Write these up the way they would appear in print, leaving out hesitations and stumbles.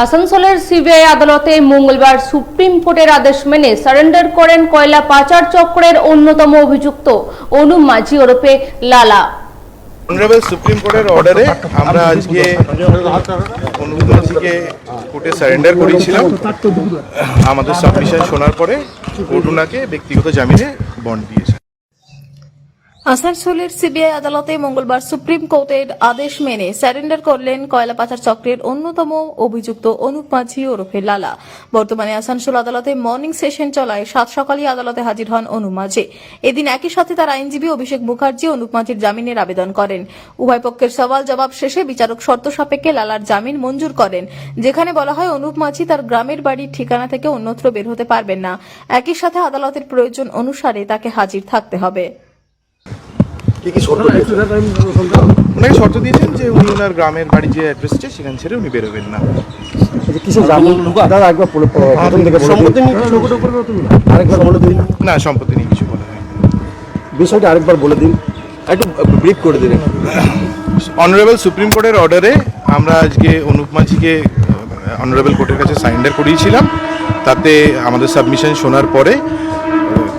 আসানসোলের সিবিআই আদালতে মঙ্গলবার সুপ্রিম কোর্টের আদেশ মেনে সারেন্ডার করেন কয়লা পাচার চক্রের অন্যতম অভিযুক্ত অনুপ মাঝি ওরফে লালা। অনারেবল সুপ্রিম কোর্টের অর্ডারে আমরা আজকে অনুপ মাঝিকে কোর্টে সারেন্ডার করেছিলাম। আমাদের সাবমিশন শোনার পরে কোর্ট ওনাকে ব্যক্তিগত জামিনে বন্ড দিয়েছে। আসানসোলের সিবিআই আদালতে মঙ্গলবার সুপ্রিম কোর্টের আদেশ মেনে সারেন্ডার করলেন কয়লা পাচার চক্রের অন্যতম অভিযুক্ত অনুপ মাঝি ওরফে লালা। বর্তমানে আসানসোল আদালতে মর্নিং সেশন চলায় সাত সকালে আদালতে হাজির হন অনুপ মাঝি। এদিন একই সাথে তার আইনজীবী অভিষেক মুখার্জি অনুপ মাঝির জামিনের আবেদন করেন। উভয় পক্ষের সওয়াল জবাব শেষে বিচারক শর্ত সাপেক্ষে লালার জামিন মঞ্জুর করেন, যেখানে বলা হয় অনুপ মাঝি তার গ্রামের বাড়ির ঠিকানা থেকে অন্যত্র বের হতে পারবেন না। একই সাথে আদালতের প্রয়োজন অনুসারে তাকে হাজির থাকতে হবে। ওনাকে শর্ত দিয়েছেন যে উনি ওনার গ্রামের বাড়ি যে অ্যাড্রেসটা সেখান ছেড়ে উনি বেরোবেন না। না, সম্পত্তি নিয়ে কিছু বলা হয় বিষয়টা আরেকবার বলে দিন, একটু ব্রিফ করে দিন। অনারেবল সুপ্রিম কোর্টের অর্ডারে আমরা আজকে অনুপ মাঝিকে অনারেবল কোর্টের কাছে সারেন্ডার করিয়েছিলাম। তাতে আমাদের সাবমিশন শোনার পরে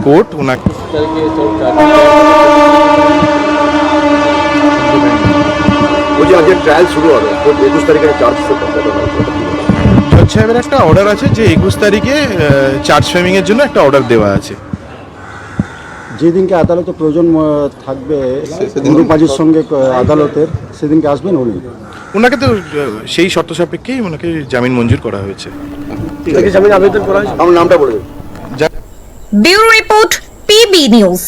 কোর্ট ওনাকে ট্রায়াল শুরু হবে 21 তারিখে চার্জ জজ সাহেবের একটা অর্ডার আছে যে 21 তারিখে চার্জ ফ্রেমিং এর জন্য একটা অর্ডার দেওয়া আছে। যেদিনকে আদালতে প্রয়োজন থাকবে অনুপ মাঝির সঙ্গে আদালতের, সেদিনকে আসবেন উনি। ওনাকে তো সেই শর্ত সাপেক্ষেই ওনাকে জামিন মঞ্জুর করা হয়েছে। জামিন আবেদন করা হয়েছে। আমার নামটা বলে দিন। Bureau report, PB news.